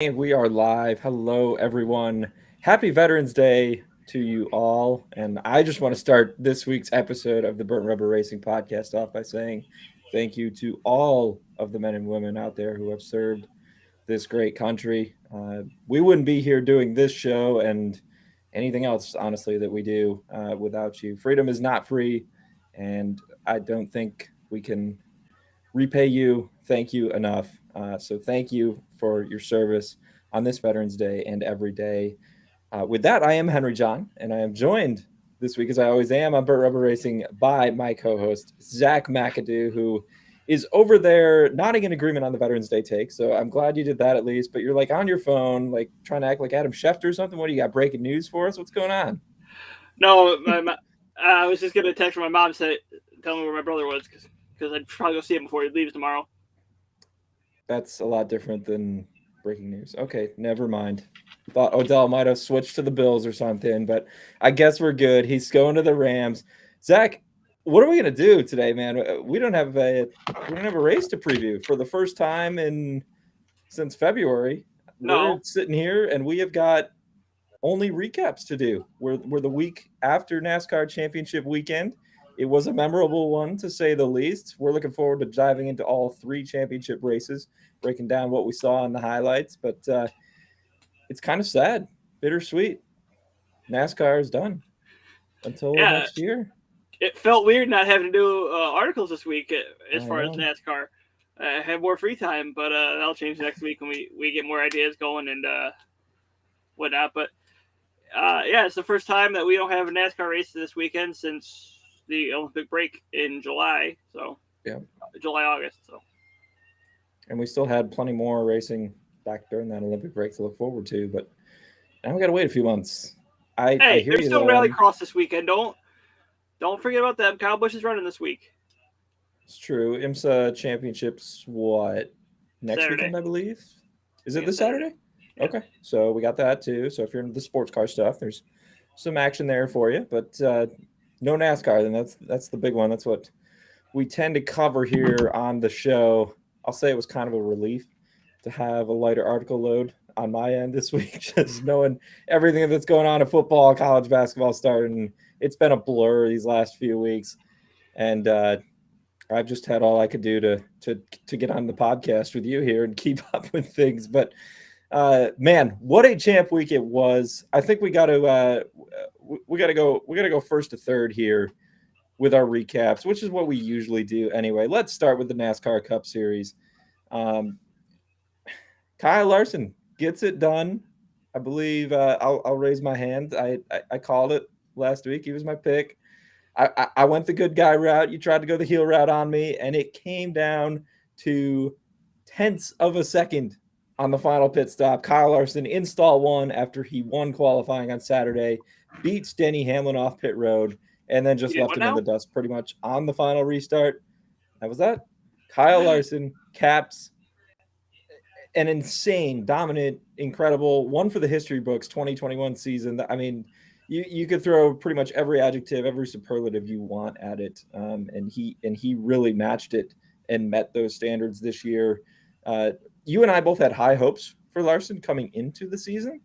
And we are live. Hello, everyone. Happy Veterans Day to you all. And I just want to start this week's episode of the Burnt Rubber Racing Podcast off by saying thank you to all of the men and women out there who have served this great country. We wouldn't be here doing this show and anything else, honestly, that we do without you. Freedom is not free, and I don't think we can repay you, thank you enough. So thank you for your service on this Veterans Day and every day. With that, I am Henry John, and I am joined this week, as I always am, on Burt Rubber Racing by my co-host Zach McAdoo, who is over there nodding in agreement on the Veterans Day take. So I'm glad you did that at least. But you're like on your phone, like trying to act like Adam Schefter or something. What do you got? Breaking news for us? What's going on? No, I was just gonna text my mom say, tell me where my brother was because I'd probably go see him before he leaves tomorrow. That's a lot different than breaking news. Okay, never mind. Thought Odell might have switched to the Bills or something, but I guess we're good. He's going to the Rams. Zach, what are we gonna do today, man? We don't have a race to preview for the first time in since February. We're No, sitting here and we have got only recaps to do. We're the week after NASCAR Championship weekend. It was a memorable one, to say the least. We're looking forward to diving into all three championship races, breaking down what we saw in the highlights. But it's kind of sad, bittersweet. NASCAR is done until yeah, next year. it felt weird not having to do articles this week as I far as know. NASCAR. I have more free time, but that'll change next week when we get more ideas going and whatnot. But yeah, it's the first time that we don't have a NASCAR race this weekend since the Olympic break in July. So Yeah. July, August. So And we still had plenty more racing back during that Olympic break to look forward to, but now we got to wait a few months. I hey, hear there's you still though. Rallycross this weekend. Don't forget about them. Kyle Busch is running this week, It's true. IMSA championships what next Saturday. weekend, I believe. Is I it think it's this Saturday. Saturday? Yeah. Okay, so we got that too. So if you're into the sports car stuff, there's some action there for you. But no NASCAR. Then that's the big one. That's what we tend to cover here on the show. I'll say it was kind of a relief to have a lighter article load on my end this week, just knowing everything that's going on in football, college basketball starting. It's been a blur these last few weeks, and I've just had all I could do to get on the podcast with you here and keep up with things. But man, what a champ week it was! I think we got to go first to third here with our recaps, which is what we usually do anyway. Let's start with the NASCAR Cup Series. Um, Kyle Larson gets it done. I believe I'll raise my hand. I called it last week. He was my pick. I went the good guy route. You tried to go the heel route on me, and it came down to tenths of a second on the final pit stop. Kyle Larson install one after he won qualifying on Saturday, beats Denny Hamlin off pit road, and then You just did left what him in now? the dust pretty much on the final restart. That was that. Kyle Larson caps an insane, dominant, incredible one for the history books 2021 season. I mean, you could throw pretty much every adjective, every superlative you want at it, and he really matched it and met those standards this year. Uh, you and I both had high hopes for Larson coming into the season.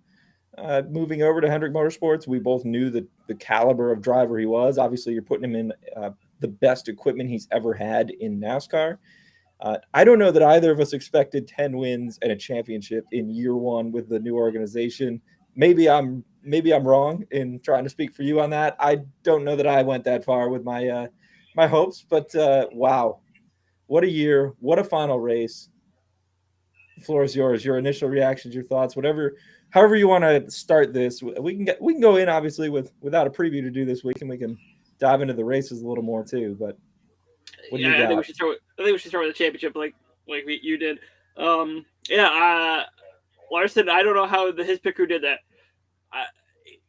Moving over to Hendrick Motorsports, we both knew the caliber of driver he was. Obviously, you're putting him in the best equipment he's ever had in NASCAR. I don't know that either of us expected 10 wins and a championship in year one with the new organization. Maybe I'm wrong in trying to speak for you on that. I don't know that I went that far with my hopes, but wow, what a year! What a final race! The floor is yours. Your initial reactions, your thoughts, whatever, however you want to start this. We can go in obviously without a preview to do this week, and we can dive into the races a little more too. But what do you Yeah, I think we got? should start. I think we should start with the championship, like you did. Yeah, Larson. I don't know how his pit crew did that. I,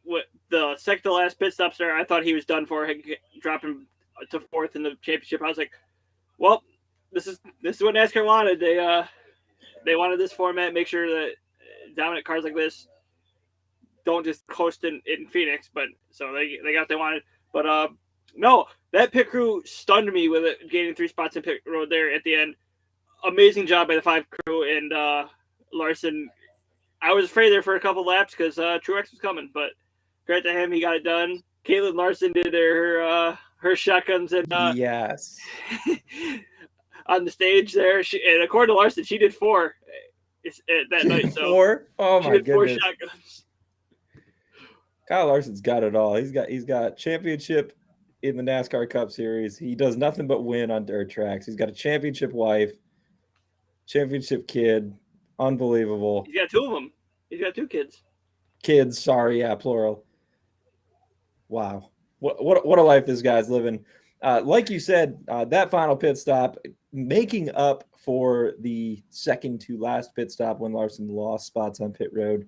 what the second to last pit stops there, I thought he was done for. Dropping to fourth in the championship. I was like, well, this is what NASCAR wanted. They wanted this format. Make sure that dominant cars like this don't just coast in Phoenix. But so they got what they wanted. But no, that pit crew stunned me with it gaining 3 spots in pit road there at the end. Amazing job by the five crew and Larson. I was afraid there for a couple laps because Truex was coming, but credit to him, he got it done. Caitlin Larson did her shotguns and yes. on the stage there. And according to Larson, she did 4 that night. So 4? Oh she my did 4 goodness. shotguns. Kyle Larson's got it all. He's got championship in the NASCAR Cup Series. He does nothing but win on dirt tracks. He's got a championship wife, championship kid. Unbelievable. He's got 2 of them. He's got 2 kids. Kids, sorry, yeah, plural. Wow. What a life this guy's living. Like you said, that final pit stop, making up for the second to last pit stop when Larson lost spots on pit road,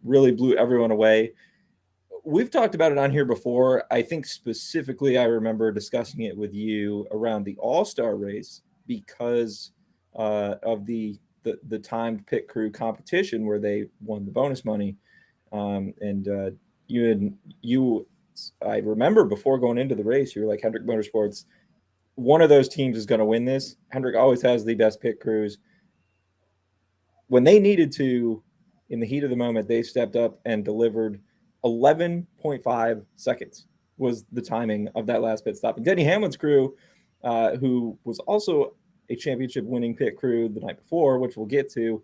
really blew everyone away. We've talked about it on here before. I think specifically I remember discussing it with you around the All-Star race because of the timed pit crew competition where they won the bonus money. You I remember before going into the race, you were like, Hendrick Motorsports, one of those teams is going to win this. Hendrick always has the best pit crews. When they needed to, in the heat of the moment, they stepped up and delivered. 11.5 seconds was the timing of that last pit stop. And Denny Hamlin's crew, who was also a championship winning pit crew the night before, which we'll get to,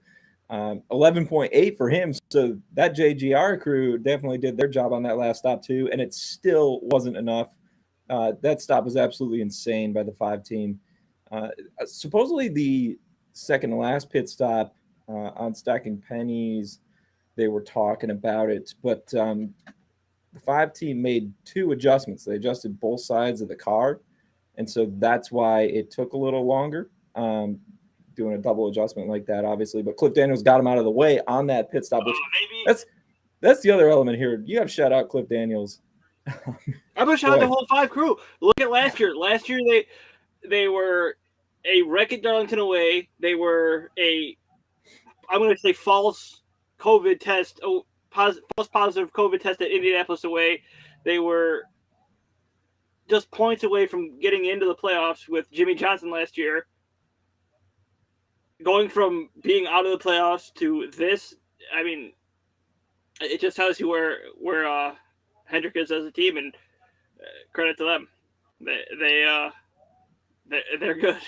11.8 for him. So that JGR crew definitely did their job on that last stop too, and it still wasn't enough. That stop was absolutely insane by the 5 team. Supposedly the second to last pit stop on Stacking Pennies, they were talking about it, but the 5 team made 2 adjustments. They adjusted both sides of the car, and so that's why it took a little longer. Doing a double adjustment like that, obviously, but Cliff Daniels got him out of the way on that pit stop. Which that's the other element here. You have shout out Cliff Daniels. I'm gonna shout out the whole 5 crew. Look at last year. Last year they were a wreck at Darlington away. They were I'm gonna say false COVID test. False positive COVID test at Indianapolis away. They were just points away from getting into the playoffs with Jimmy Johnson last year. Going from being out of the playoffs to this, I mean, it just tells you where Hendrick is as a team, and credit to them. They're good.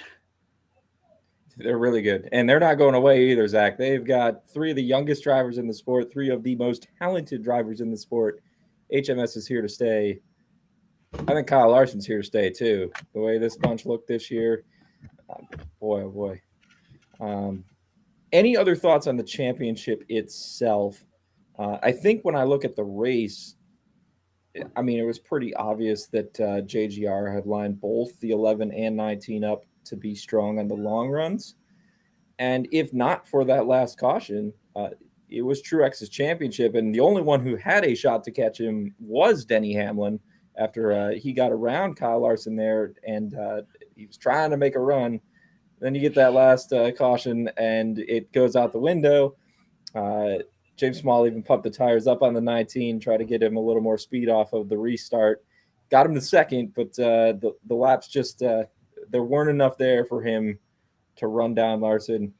They're really good, and they're not going away either, Zach. They've got 3 of the youngest drivers in the sport, 3 of the most talented drivers in the sport. HMS is here to stay. I think Kyle Larson's here to stay too. The way this bunch looked this year, boy, oh boy. Any other thoughts on the championship itself? I think when I look at the race, I mean, it was pretty obvious that JGR had lined both the 11 and 19 up to be strong on the long runs. And if not for that last caution, it was Truex's championship. And the only one who had a shot to catch him was Denny Hamlin after he got around Kyle Larson there, and he was trying to make a run. Then you get that last caution, and it goes out the window. James Small even pumped the tires up on the 19, try to get him a little more speed off of the restart. Got him to second, but the laps just there weren't enough there for him to run down Larson.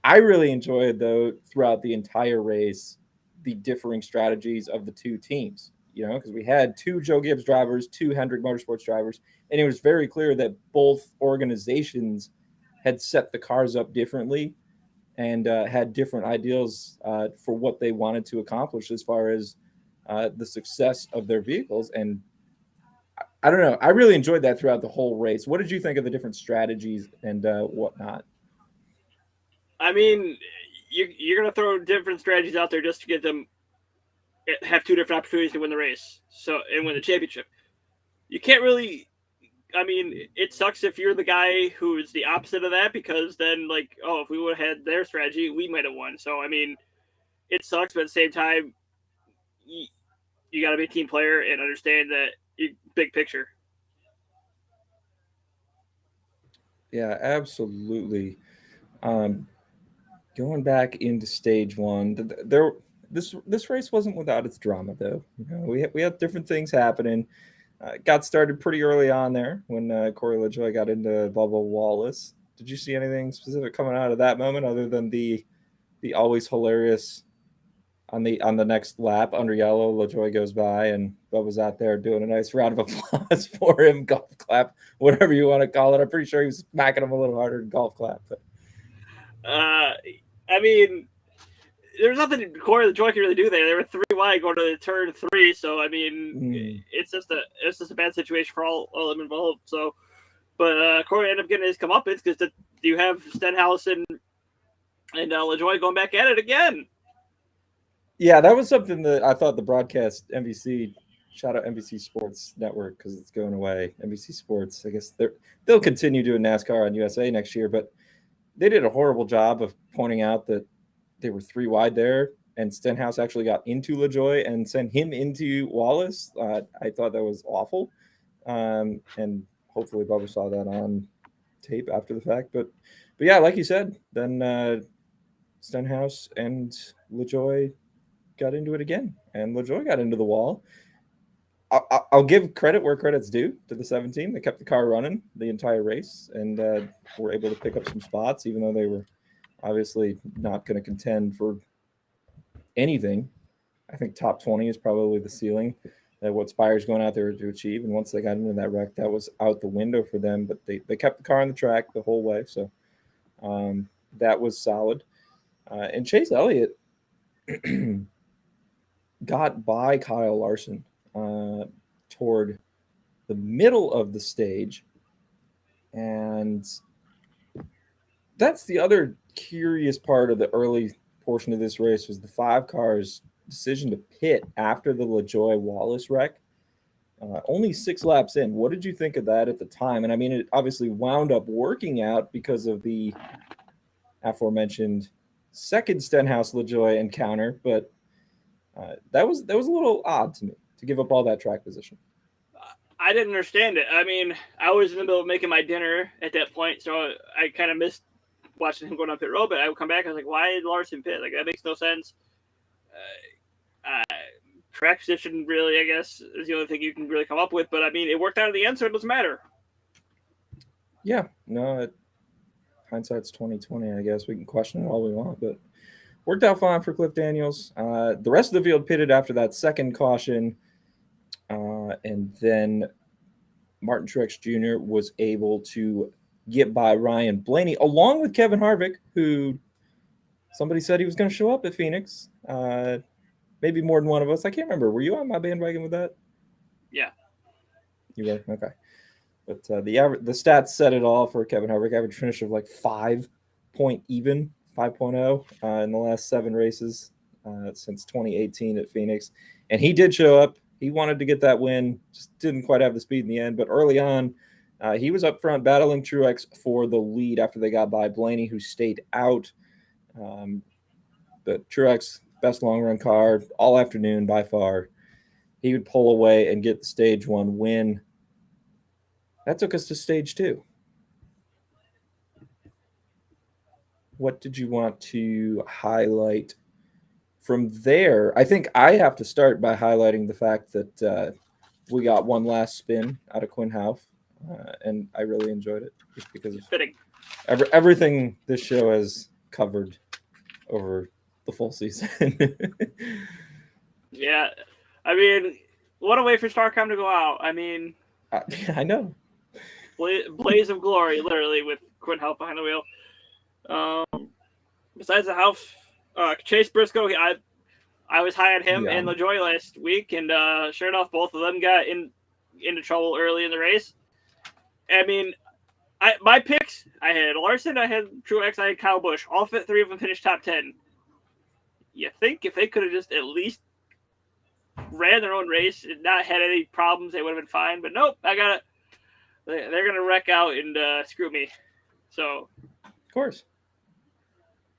I really enjoyed, though, throughout the entire race, the differing strategies of the 2 teams. Because we had 2 Joe Gibbs drivers, 2 Hendrick Motorsports drivers, and it was very clear that both organizations had set the cars up differently and had different ideals for what they wanted to accomplish as far as the success of their vehicles. And I don't know. I really enjoyed that throughout the whole race. What did you think of the different strategies and whatnot? I mean, you're going to throw different strategies out there just to get them have 2 different opportunities to win the race and win the championship. You can't really. I mean, it sucks if you're the guy who's the opposite of that, because then, if we would have had their strategy, we might have won. So, I mean, it sucks, but at the same time, you got to be a team player and understand that big picture. Yeah, absolutely. Going back into stage 1, this race wasn't without its drama, though. We had different things happening. Got started pretty early on there when Corey LaJoie got into Bubba Wallace. Did you see anything specific coming out of that moment other than the the always hilarious on the next lap under yellow, LaJoy goes by and Bubba's out there doing a nice round of applause for him, golf clap, whatever you want to call it. I'm pretty sure he was smacking him a little harder than golf clap. But. I mean, there's nothing Corey LaJoy can really do there. They were 3 wide going to turn 3, so I mean, it's just a bad situation for all of them involved. So, but Corey ended up getting his comeuppance because you have Stenhouse and LaJoy going back at it again. Yeah, that was something that I thought the broadcast NBC, shout out NBC Sports Network because it's going away. NBC Sports, I guess they'll continue doing NASCAR on USA next year, but they did a horrible job of pointing out that they were 3 wide there, and Stenhouse actually got into LaJoy and sent him into Wallace. I thought that was awful, and hopefully Bubba saw that on tape after the fact. But yeah, like you said, then Stenhouse and LaJoy got into it again, and LaJoy got into the wall. I'll give credit where credit's due to the 17. They kept the car running the entire race and were able to pick up some spots, even though they were obviously not going to contend for anything. I think top 20 is probably the ceiling that what Spire's going out there to achieve. And once they got into that wreck, that was out the window for them. But they kept the car on the track the whole way, so that was solid. And Chase Elliott got by Kyle Larson toward the middle of the stage, and that's the other curious part of the early portion of this race was the 5 cars' decision to pit after the LaJoy Wallace wreck. Only 6 laps in. What did you think of that at the time? And I mean, it obviously wound up working out because of the aforementioned second Stenhouse LaJoy encounter, but that was a little odd to me to give up all that track position. I didn't understand it. I mean, I was in the middle of making my dinner at that point, so I kind of missed watching him going up pit road. But I would come back, I was like, "Why did Larson pit? Like that makes no sense." Track position, really, I guess, is the only thing you can really come up with. But I mean, it worked out in the end, so it doesn't matter. Yeah, no, hindsight's 2020. I guess we can question it all we want, but worked out fine for Cliff Daniels. The rest of the field pitted after that second caution, and then Martin Truex Jr. was able to get by Ryan Blaney, along with Kevin Harvick, who somebody said he was going to show up at Phoenix. Maybe more than one of us. I can't remember. Were you on my bandwagon with that? Yeah. You were? Okay. But the stats said it all for Kevin Harvick. Average finish of like 5.0 in the last 7 races since 2018 at Phoenix. And he did show up. He wanted to get that win. Just didn't quite have the speed in the end. But early on, he was up front battling Truex for the lead after they got by Blaney, who stayed out. But Truex, best long-run car all afternoon by far. He would pull away and get the stage 1 win. That took us to stage 2. What did you want to highlight from there? I think I have to start by highlighting the fact that we got one last spin out of Quinn Houff, and I really enjoyed it just because of everything this show has covered over the full season. Yeah, I mean, what a way for Starcom to go out. I mean, I know. Blaze of glory, literally, with Quinn Houff behind the wheel. Besides the Houff, Chase Briscoe, I was high on him and LaJoy last week, and sure enough, both of them got into trouble early in the race. I mean, my picks, I had Larson, I had Truex, I had Kyle Busch. All 3 of them finished top 10. You think if they could have just at least ran their own race and not had any problems, they would have been fine. But nope, they're gonna wreck out and screw me. So, of course,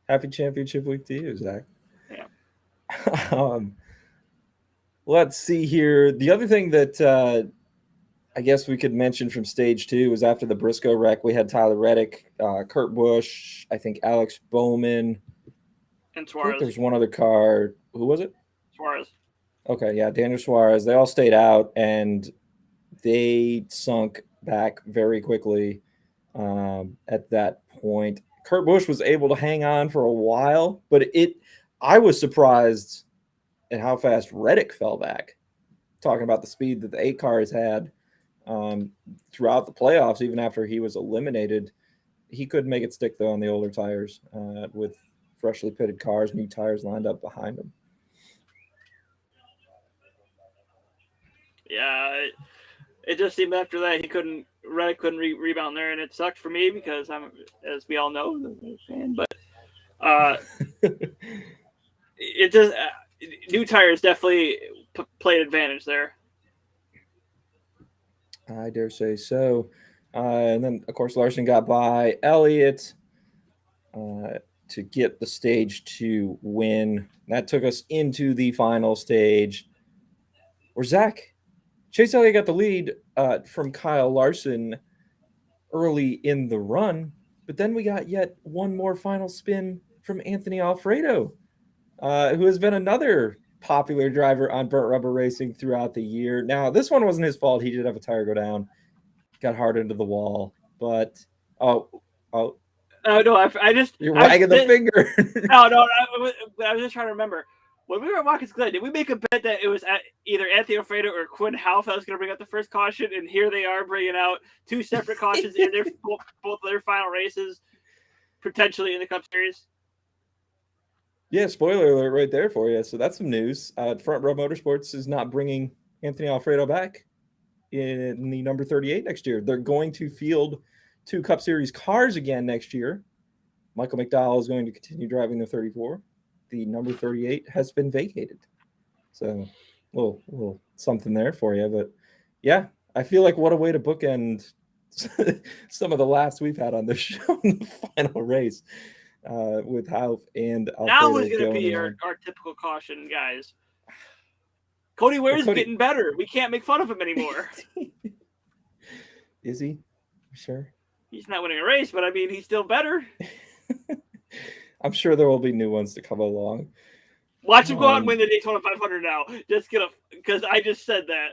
happy championship week to you, Zach. Yeah. Let's see here. The other thing that I guess we could mention from stage 2 was after the Briscoe wreck, we had Tyler Reddick, Kurt Busch, I think Alex Bowman, and Suarez. There's one other car. Who was it? Suarez. Okay, yeah, Daniel Suarez. They all stayed out, and they sunk back very quickly at that point. Kurt Busch was able to hang on for a while, but I was surprised at how fast Reddick fell back. Talking about the speed that the 8 cars had throughout the playoffs, even after he was eliminated. He couldn't make it stick, though, on the older tires with freshly pitted cars, new tires lined up behind him. Yeah, it just seemed after that Reddick couldn't rebound there, and it sucked for me because I'm, as we all know, a fan. But it just new tires definitely played advantage there. I dare say so. And then, of course, Larson got by Elliott to get the stage 2 win. That took us into the final stage where Chase Elliott got the lead from Kyle Larson early in the run, but then we got yet one more final spin from Anthony Alfredo, who has been another popular driver on burnt rubber racing throughout the year. Now, this one wasn't his fault. He did have a tire go down, got hard into the wall, but oh no, I just you're wagging the finger. No, I was just trying to remember. When we were at Watkins Glen, did we make a bet that it was either Anthony Alfredo or Quinn Half that was going to bring out the first caution? And here they are bringing out 2 separate cautions in their both their final races, potentially in the Cup Series. Yeah, spoiler alert right there for you. So that's some news. Front Row Motorsports is not bringing Anthony Alfredo back in the number 38 next year. They're going to field 2 Cup Series cars again next year. Michael McDowell is going to continue driving the 34. The number 38 has been vacated. So a little something there for you. But yeah, I feel like what a way to bookend some of the laughs we've had on this show in the final race with Half and Alfredo. Now who's going to be our typical caution, guys? Cody Ware's getting better. We can't make fun of him anymore. Is he? Sure. He's not winning a race, but I mean, he's still better. I'm sure there will be new ones to come along. Watch him go out and win the Daytona 500 now. Because I just said that.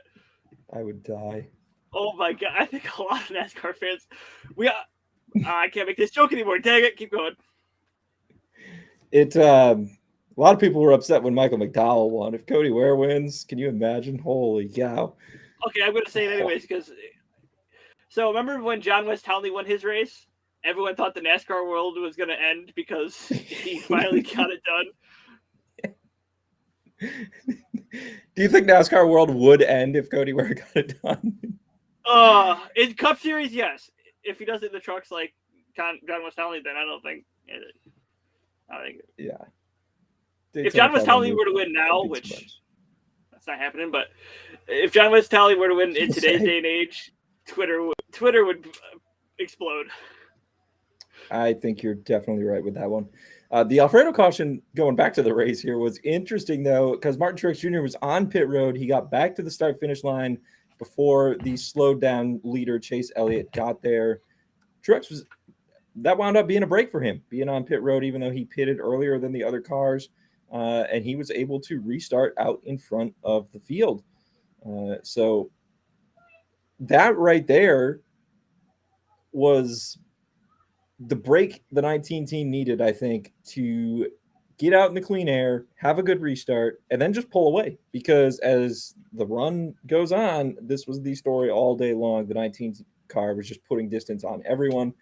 I would die. Oh my god! I think a lot of NASCAR fans. I can't make this joke anymore. Dang it! Keep going. A lot of people were upset when Michael McDowell won. If Cody Ware wins, can you imagine? Holy cow! Okay, I'm going to say it anyways because. So remember when John West Townley won his race? Everyone thought the NASCAR world was going to end because he finally got it done. Do you think NASCAR world would end if Cody Ware got it done? In Cup Series, yes. If he does it in the trucks like John West Townley, then I don't think. Yeah. If John West Townley were to win now, which that's not happening, but if John West Townley were to win in today's day and age, Twitter would explode. I think you're definitely right with that one. The Alfredo caution, going back to the race here, was interesting, though, because Martin Truex Jr. was on pit road. He got back to the start-finish line before the slowed-down leader, Chase Elliott, got there. That wound up being a break for him, being on pit road, even though he pitted earlier than the other cars, and he was able to restart out in front of the field. So that right there was the break the 19 team needed, I think, to get out in the clean air, have a good restart, and then just pull away. Because as the run goes on, this was the story all day long. The 19 car was just putting distance on everyone.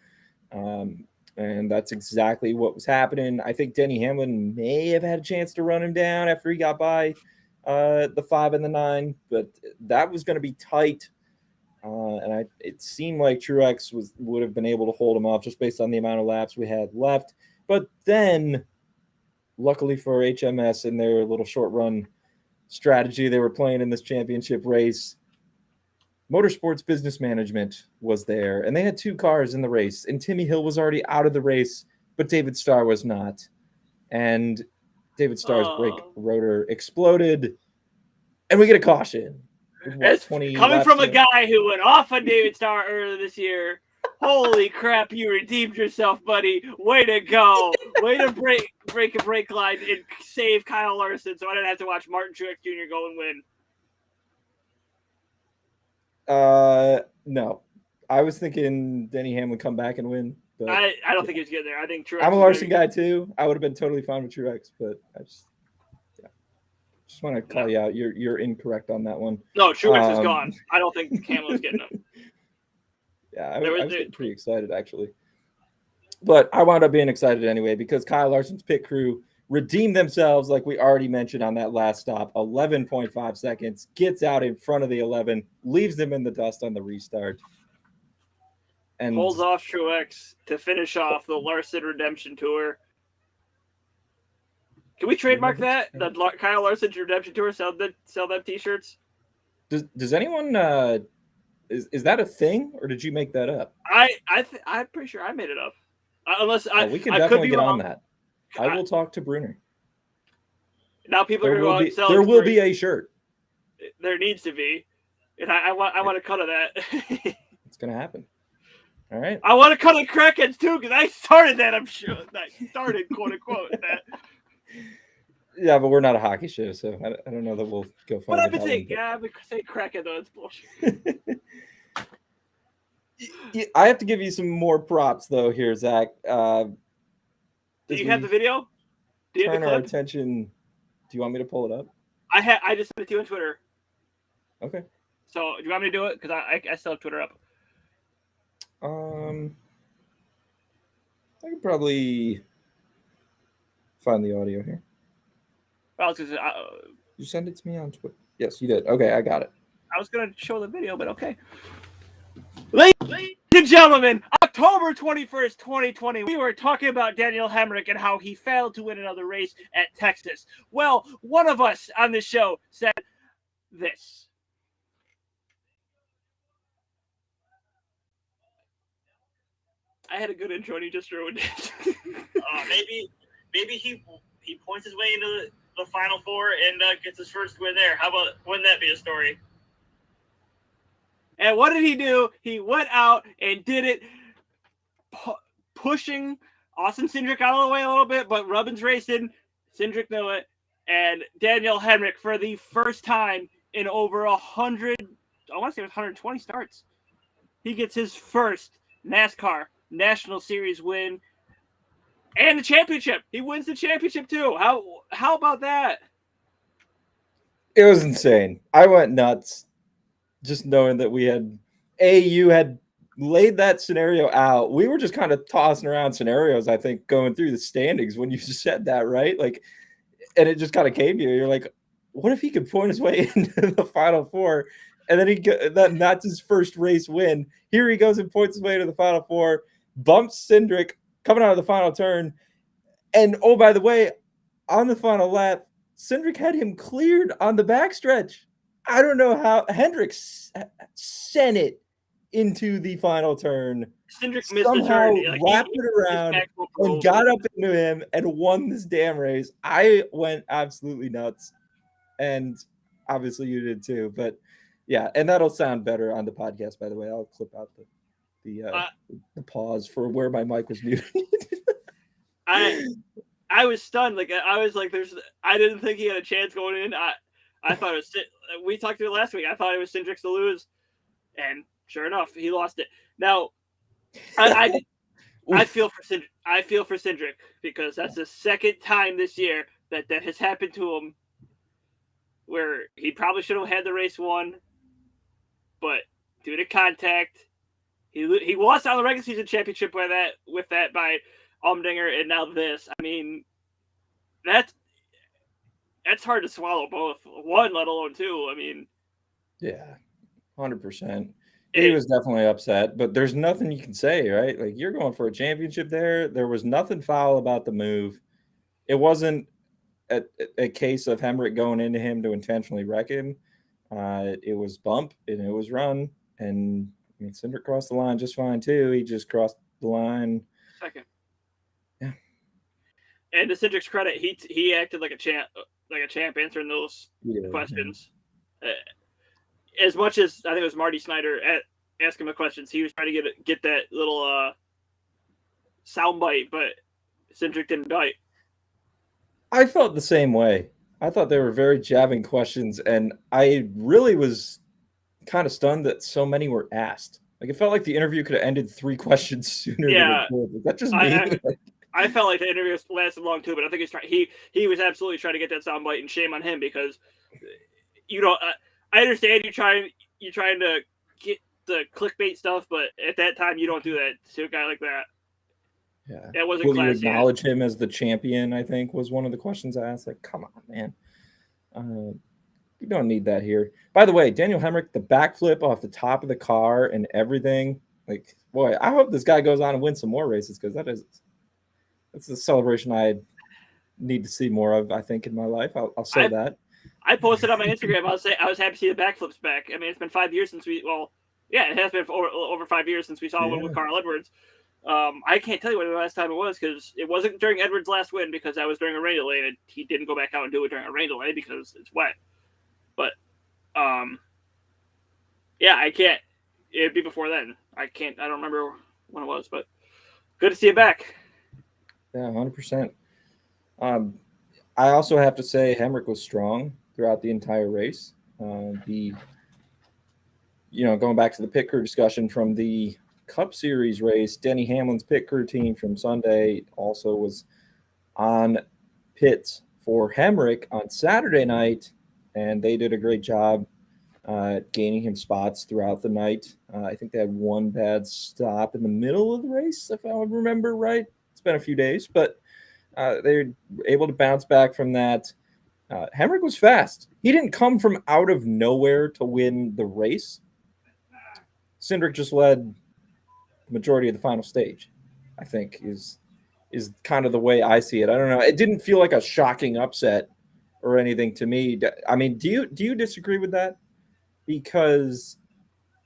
And that's exactly what was happening. I think Denny Hamlin may have had a chance to run him down after he got by the 5 and the 9, but that was going to be tight. And it seemed like Truex would have been able to hold him off just based on the amount of laps we had left. But then, luckily for HMS and their little short run strategy they were playing in this championship race, Motorsports Business Management was there, and they had 2 cars in the race. And Timmy Hill was already out of the race, but David Starr was not. And David Starr's brake rotor exploded, and we get a caution. Coming from a guy who went off on David Starr earlier this year. Holy crap, you redeemed yourself, buddy. Way to go. Way to break a brake line and save Kyle Larson so I didn't have to watch Martin Truex Jr. go and win. No. I was thinking Denny Hamlin come back and win. But I don't think he's getting there. I think Truex. I'm a Larson guy too. I would have been totally fine with Truex, but I just want to call you out. You're incorrect on that one. No, Truex is gone. I don't think Hamlin's getting him. Yeah, I was getting pretty excited actually. But I wound up being excited anyway because Kyle Larson's pit crew redeemed themselves, like we already mentioned on that last stop. 11.5 seconds, gets out in front of the 11, leaves them in the dust on the restart. And holds off Truex to finish off the Larson Redemption Tour. Can we trademark that? The Kyle Larson's Redemption Tour, sell them t-shirts? Does anyone is that a thing, or did you make that up? I'm pretty sure I made it up. Unless we can definitely get on that. I will talk to Brunner. Now people are going to sell. There will be a shirt. There needs to be, and I want a cut of that. It's gonna happen. All right. I want to cut the Krakens too because I started that. I'm sure I started quote unquote that. Yeah, but we're not a hockey show, so I don't know that we'll go far. But I've been saying, I've been saying Kraken though. It's bullshit. I have to give you some more props though here, Zach. Do you have the video? Do you turn our attention? Do you want me to pull it up? I just sent it to you on Twitter. Okay. So do you want me to do it? Because I still have Twitter up. I could probably find the audio here. Well, you send it to me on Twitter. Yes, you did. Okay, I got it. I was going to show the video, but okay. Ladies and gentlemen, October 21st, 2020, we were talking about Daniel Hemrick and how he failed to win another race at Texas. Well, one of us on the show said this. I had a good intro and he just ruined it. Maybe he points his way into the Final Four and gets his first win there. Wouldn't that be a story? And what did he do? He went out and did it, pushing Austin Cindric out of the way a little bit, but Rubbin's racing. Cindric knew it. And Daniel Hemrick, for the first time in over 100, I want to say it was 120 starts, he gets his first NASCAR National Series win and the championship. He wins the championship too. How about that? It was insane. I went nuts. Just knowing that you had laid that scenario out. We were just kind of tossing around scenarios, I think, going through the standings when you said that, right? Like, and it just kind of came to you. You're like, what if he could point his way into the Final Four? And then that's his first race win. Here he goes and points his way to the Final Four, bumps Cindric coming out of the final turn. And, oh, by the way, on the final lap, Cindric had him cleared on the backstretch. I don't know how Hendricks sent it into the final turn. Cindric missed somehow the turn. Wrapped it around and got up into him and won this damn race. I went absolutely nuts. And obviously you did too. But yeah, and that'll sound better on the podcast, by the way. I'll clip out the pause for where my mic was muted. I was stunned. Like I was like, I didn't think he had a chance going in. I thought it was. We talked to it last week. I thought it was Cindric to lose, and sure enough, he lost it. Now, I feel for Cindric. I feel for Cindric because that's the second time this year that has happened to him, where he probably should have had the race won, but due to contact, he lost on the regular season championship by Allmendinger, and now this. I mean, that's hard to swallow both. One, let alone two. I mean, yeah, 100%. He was definitely upset, but there's nothing you can say, right? Like, you're going for a championship there. There was nothing foul about the move. It wasn't a case of Hemrick going into him to intentionally wreck him. It was bump and it was run, and I mean, Cindric crossed the line just fine too. He just crossed the line second. Yeah. And to Cindric's credit, he acted like a champ answering those questions. Yeah. As much as I think it was Marty Snyder asking him questions, he was trying to get that little sound bite, but Cindric didn't bite. I felt the same way. I thought they were very jabbing questions, and I really was kind of stunned that so many were asked. Like it felt like the interview could have ended 3 questions sooner Yeah. than it did. Is that just me? I felt like the interview lasted long too, but I think he was absolutely trying to get that soundbite, and shame on him because I understand you're trying to get the clickbait stuff, but at that time you don't do that to a guy like that. Yeah. That wasn't Will you classy. acknowledge him as the champion, I think, was one of the questions I asked. Like, come on, man. You don't need that here. By the way, Daniel Hemrick, the backflip off the top of the car and everything. Like, boy, I hope this guy goes on and wins some more races because that's the celebration I need to see more of, I think, in my life. I'll say that. I posted on my Instagram. I was happy to see the backflips back. I mean, it's been 5 years since it has been over 5 years since we saw one with Carl Edwards. I can't tell you when the last time it was because it wasn't during Edwards' last win because that was during a rain delay and he didn't go back out and do it during a rain delay because it's wet. But I can't. It'd be before then. I don't remember when it was, but good to see it back. Yeah, 100%. I also have to say Hemrick was strong throughout the entire race. Going back to the pit crew discussion from the Cup Series race, Denny Hamlin's pit crew team from Sunday also was on pits for Hemrick on Saturday night, and they did a great job gaining him spots throughout the night. I think they had one bad stop in the middle of the race, if I would remember right. It's been a few days, but they were able to bounce back from that. Hemrick was fast. He didn't come from out of nowhere to win the race. Cindric just led the majority of the final stage, I think, is kind of the way I see it. I don't know. It didn't feel like a shocking upset or anything to me. I mean, do you disagree with that? Because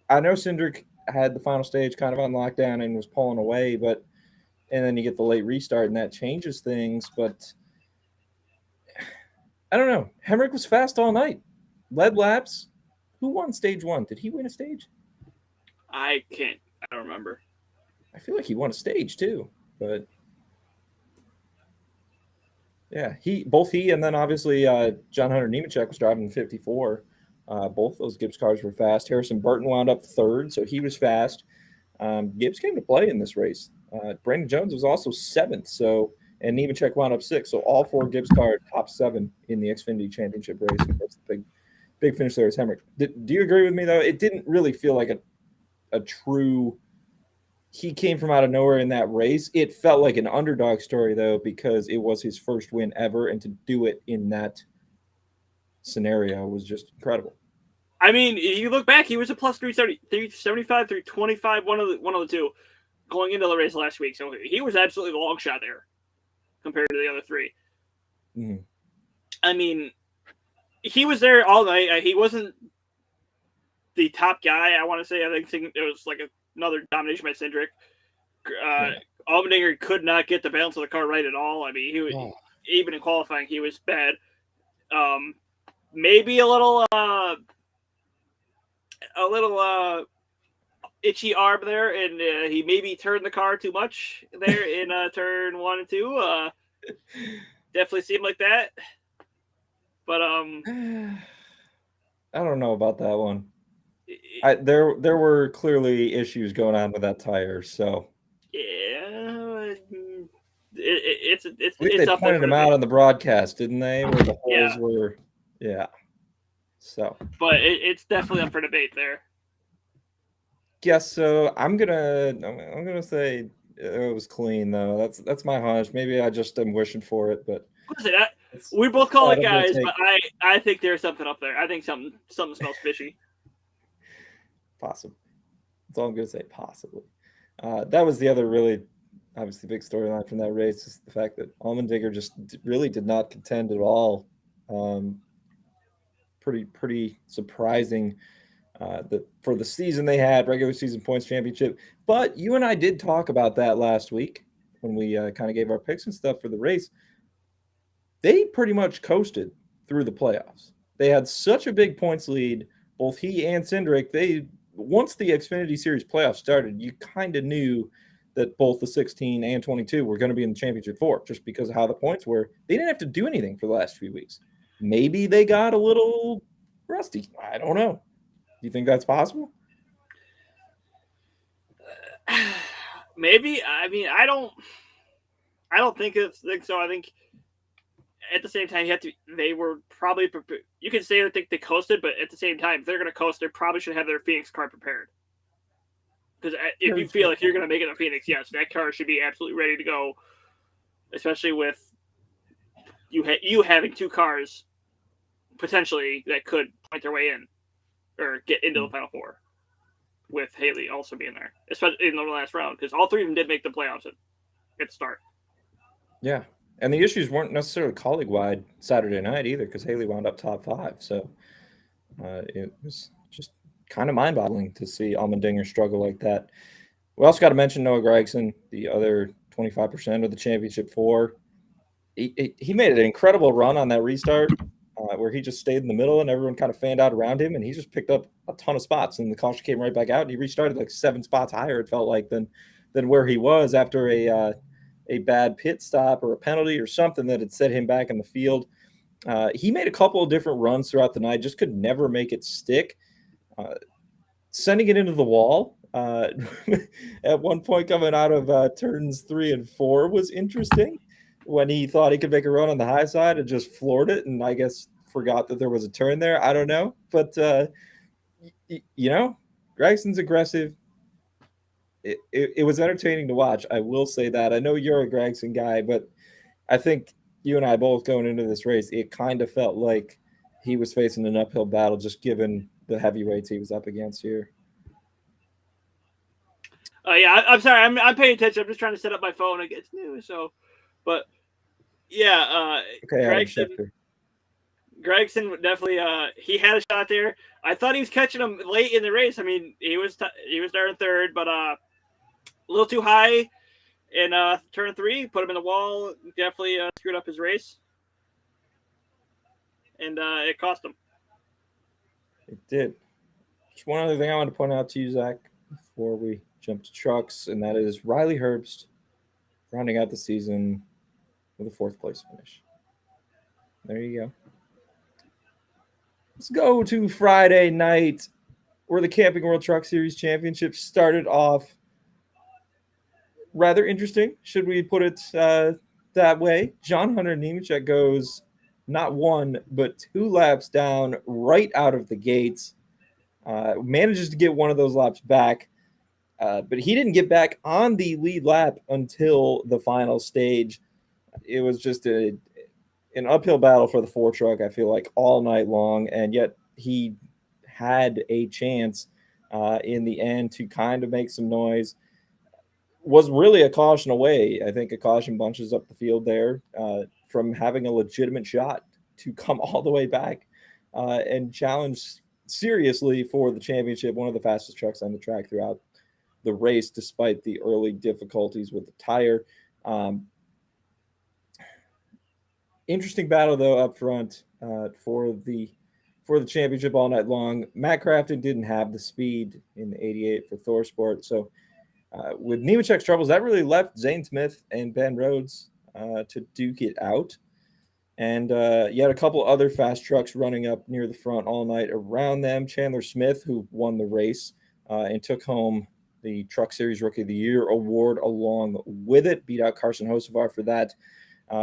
I know Cindric had the final stage kind of on lockdown and was pulling away, and then you get the late restart and that changes things. But I don't know. Hemrick was fast all night. Led laps. Who won stage 1? Did he win a stage? I don't remember. I feel like he won a stage too, but yeah, he and then obviously John Hunter Nemechek was driving 54. Both those Gibbs cars were fast. Harrison Burton wound up 3rd, so he was fast. Gibbs came to play in this race. Brandon Jones was also 7th, and Nemechek wound up 6th. So all 4 Gibbs cars top 7 in the Xfinity Championship race. That's the big finish there is Hemrick. Do you agree with me though? It didn't really feel like a true. He came from out of nowhere in that race. It felt like an underdog story, though, because it was his first win ever, and to do it in that scenario was just incredible. I mean, if you look back, he was a plus 375, 325, one of the two, going into the race last week. So he was absolutely the long shot there compared to the other 3. Mm-hmm. I mean, he was there all night. He wasn't the top guy, I want to say. I think it was like another domination by Cindric. Allmendinger could not get the balance of the car right at all. I mean, he was even in qualifying, he was bad. Maybe a little itchy arm there, and he maybe turned the car too much there in turn 1 and 2. Definitely seemed like that. But I don't know about that one. There were clearly issues going on with that tire, so yeah, it's they pointed them out on the broadcast, didn't they? Where the holes were, So, but it's definitely up for debate there. Guess so. I'm gonna say it was clean though. That's my hunch. Maybe I just am wishing for it, but listen, we both call it guys, but I think there's something up there. I think something smells fishy. Possibly. That's all I'm gonna say. Possibly. That was the other really obviously big storyline from that race, is the fact that Allmendinger just really did not contend at all. Pretty surprising for the season they had, regular season points championship. But you and I did talk about that last week when we kind of gave our picks and stuff for the race. They pretty much coasted through the playoffs. They had such a big points lead, both he and Cindric. Once the Xfinity Series playoffs started, you kind of knew that both the 16 and 22 were going to be in the championship 4 just because of how the points were. They didn't have to do anything for the last few weeks. Maybe they got a little rusty. I don't know. Do you think that's possible? Maybe. I mean, I don't think so. I think at the same time, they were probably prepared. You can say they coasted, but at the same time, if they're going to coast, they probably should have their Phoenix car prepared. Because if you feel like you're going to make it in Phoenix, yes, that car should be absolutely ready to go. Especially with you having two cars potentially that could point their way in or get into the Final Four, with Haley also being there, especially in the last round, because all three of them did make the playoffs at the start. Yeah. And the issues weren't necessarily colleague-wide Saturday night either, because Haley wound up top 5. So it was just kind of mind-boggling to see Allmendinger struggle like that. We also got to mention Noah Gregson, the other 25% of the championship 4. He made an incredible run on that restart where he just stayed in the middle and everyone kind of fanned out around him, and he just picked up a ton of spots, and the caution came right back out, and he restarted like 7 spots higher, it felt like, than where he was after a bad pit stop or a penalty or something that had set him back in the field. He made a couple of different runs throughout the night, just could never make it stick. Sending it into the wall at one point coming out of turns 3 and 4 was interesting, when he thought he could make a run on the high side and just floored it, and I guess forgot that there was a turn there. I don't know. But, Gregson's aggressive. It was entertaining to watch. I will say that. I know you're a Gregson guy, but I think you and I both going into this race, it kind of felt like he was facing an uphill battle just given the heavyweights he was up against here. Yeah, I'm sorry. I'm paying attention. I'm just trying to set up my phone. It's new, so. But, yeah. Okay, Gregson definitely. He had a shot there. I thought he was catching him late in the race. I mean, he was there in third, but a little too high in turn 3. Put him in the wall. Definitely screwed up his race, and it cost him. It did. Just one other thing I want to point out to you, Zach, before we jump to trucks, and that is Riley Herbst rounding out the season with a 4th place finish. There you go. Let's go to Friday night, where the Camping World Truck Series Championship started off rather interesting, should we put it that way. John Hunter Nemechek goes not 1, but 2 laps down right out of the gates. Manages to get one of those laps back, but he didn't get back on the lead lap until the final stage. It was just an uphill battle for the 4 truck, I feel like, all night long, and yet he had a chance in the end to kind of make some noise. Was really a caution away. I think a caution bunches up the field there from having a legitimate shot to come all the way back and challenge seriously for the championship, one of the fastest trucks on the track throughout the race, despite the early difficulties with the tire. Interesting battle, though, up front for the championship all night long. Matt Crafton didn't have the speed in the 88 for ThorSport, so with Nemechek's troubles, that really left Zane Smith and Ben Rhodes to duke it out. And you had a couple other fast trucks running up near the front all night around them. Chandler Smith, who won the race and took home the Truck Series Rookie of the Year award along with it, beat out Carson Hocevar for that.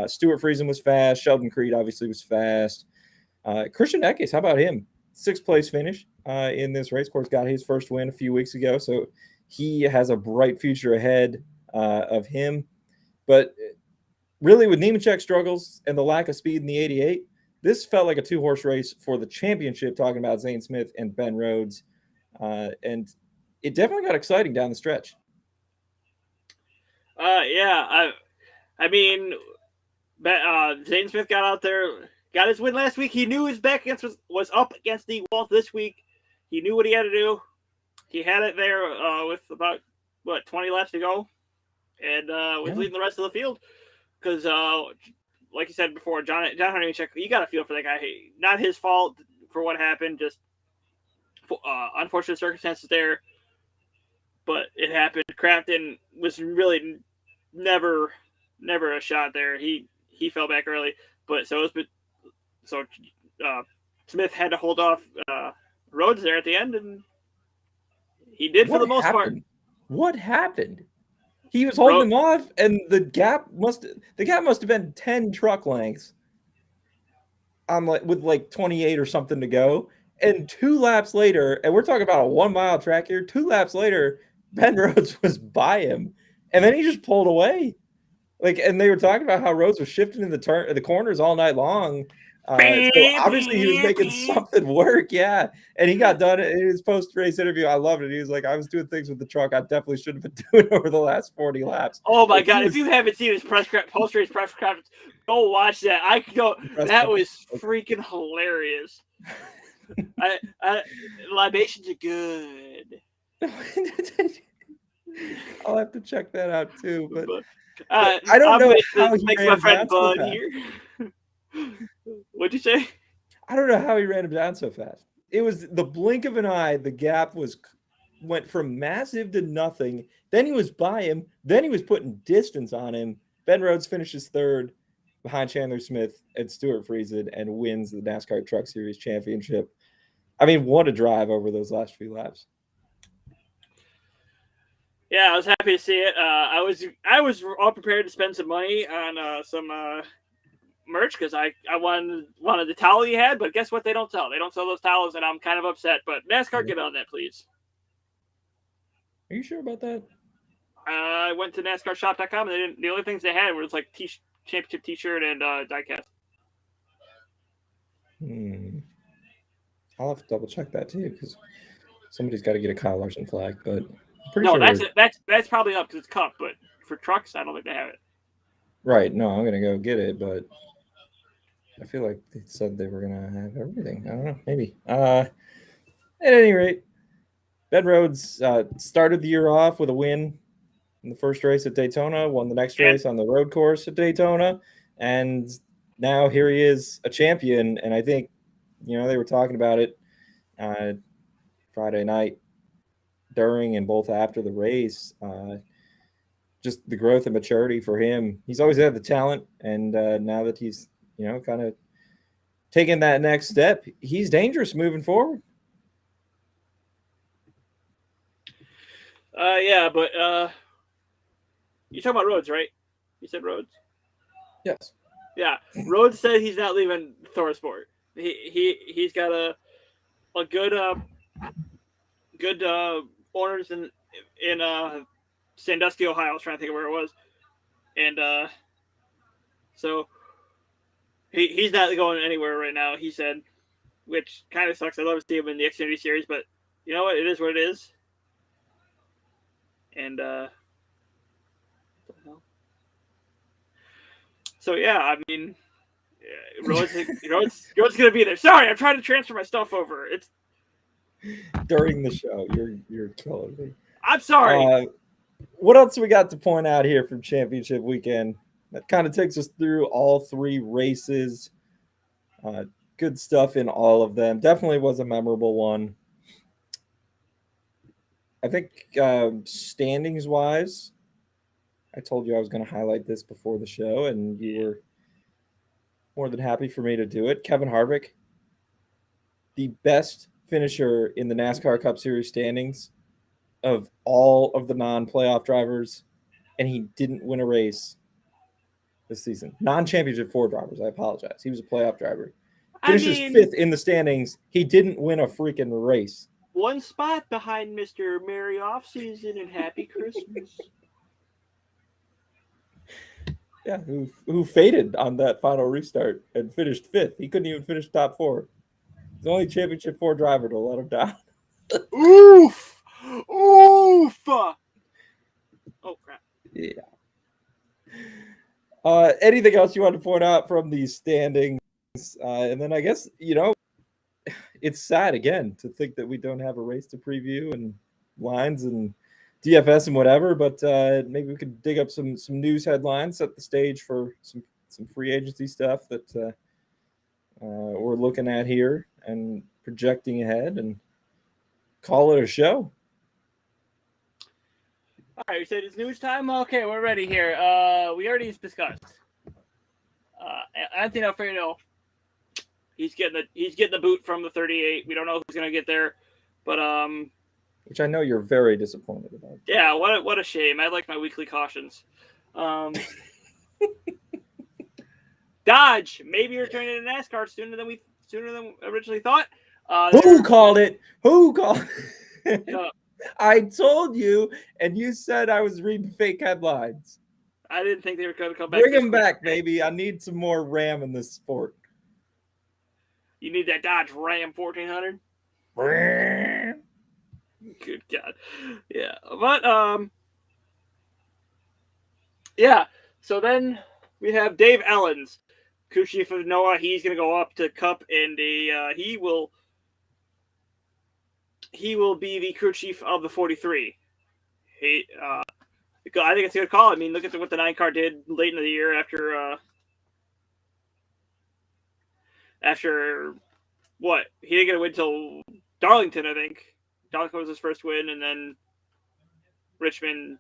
Stuart Friesen was fast. Sheldon Creed obviously was fast. Christian Eckes, how about him? 6th place finish in this race. Of course, got his first win a few weeks ago, so he has a bright future ahead of him. But really, with Nemechek struggles and the lack of speed in the 88, this felt like a 2-horse race for the championship, talking about Zane Smith and Ben Rhodes. And it definitely got exciting down the stretch. Yeah. I mean, Zane Smith got out there, got his win last week. He knew his back against was up against the wall this week. He knew what he had to do. He had it there with about 20 laps to go, and was leading the rest of the field. Because, like you said before, John Nemechek, you got to feel for that guy. Not his fault for what happened, just unfortunate circumstances there. But it happened. Crafton was really never a shot there. He fell back early, but Smith had to hold off Rhodes there at the end, and he did for the most part. What happened? He was holding Bro- him off, and the gap must have been 10 truck lengths on with 28 or something to go. And 2 laps later, and we're talking about a 1 mile track here, 2 laps later, Ben Rhodes was by him. And then he just pulled away. And they were talking about how Rhodes was shifting in the corners all night long. So obviously he was making something work, yeah. And he got done in his post-race interview. I loved it. He was like, "I was doing things with the truck I definitely shouldn't have been doing over the last 40 laps." Oh my God! If you haven't seen his post-race press conference, go watch that. That was freaking hilarious. Libations are good. I'll have to check that out too. But I don't know how he makes ran my him friend down so Bud fast. here. What'd you say? I don't know how he ran him down so fast. It was the blink of an eye. The gap went from massive to nothing. Then he was by him. Then he was putting distance on him. Ben Rhodes finishes third behind Chandler Smith and Stuart Friesen and wins the NASCAR Truck Series Championship. I mean, what a drive over those last few laps. Yeah, I was happy to see it. I was all prepared to spend some money on some merch because I wanted the towel he had, but guess what? They don't sell. They don't sell those towels, and I'm kind of upset. But NASCAR, get on that, please. Are you sure about that? I went to NASCARshop.com, and the only things they had was like championship T-shirt and diecast. I'll have to double check that too because somebody's got to get a Kyle Larson flag. But I'm pretty No, sure that's probably up because it's Cup, but for trucks, I don't think they have it. Right. No, I'm gonna go get it, but I feel like they said they were gonna have everything. I don't know. Maybe. At any rate, Ben Rhodes started the year off with a win in the first race at Daytona, won the next race on the road course at Daytona, and now here he is, a champion. And I think, they were talking about it Friday night during and both after the race. Just the growth and maturity for him. He's always had the talent, and now that he's, kind of taking that next step, he's dangerous moving forward. Yeah, but you're talking about Rhodes, right? You said Rhodes? Yes. Yeah, Rhodes said he's not leaving ThorSport. He's got a good owners in Sandusky, Ohio. I was trying to think of where it was, and so he's not going anywhere right now. He said, which kind of sucks. I'd love to see him in the Xfinity Series, but you know what? It is what it is. And what the hell? So yeah, I mean, Rhodes gonna be there. Sorry, I'm trying to transfer my stuff over. It's during the show. You're killing me. I'm sorry. What else we got to point out here from Championship Weekend? That kind of takes us through all three races. Good stuff in all of them. Definitely was a memorable one. I think standings wise, I told you I was going to highlight this before the show, and you were more than happy for me to do it. Kevin Harvick, the best finisher in the NASCAR Cup Series standings of all of the non-playoff drivers, and he didn't win a race this season. Non-championship 4 drivers, I apologize. He was a playoff driver. Finishes 5th in the standings. He didn't win a freaking race. One spot behind Mr. Merry Offseason and Happy Christmas. Yeah, who faded on that final restart and finished 5th. He couldn't even finish top 4. He's the only championship 4 driver to let him down. Oof! Oof! Oh, crap. Yeah. Anything else you want to point out from these standings? And then I guess, it's sad again to think that we don't have a race to preview and lines and DFS and whatever, but maybe we could dig up some news headlines, set the stage for some free agency stuff that we're looking at here and projecting ahead and call it a show. All right, we said it's news time. Okay, we're ready here. We already discussed. Anthony Alfredo, he's getting the boot from the 38. We don't know who's gonna get there, but which I know you're very disappointed about. Yeah, what a shame. I like my weekly cautions. Dodge maybe returning to NASCAR sooner than originally thought. Who called it? Who called it? Uh, I told you, and you said I was reading fake headlines. I didn't think they were going to come back. Bring him back, baby. I need some more Ram in this sport. You need that Dodge Ram 1400. Good God. Yeah. But, yeah. So then we have Dave Ellens, crew chief of Noah. He's going to go up to Cup, and he will be the crew chief of the 43. I think it's a good call. I mean, look at what the 9 car did late in the year after what? He didn't get a win until Darlington, I think. Darlington was his first win, and then Richmond,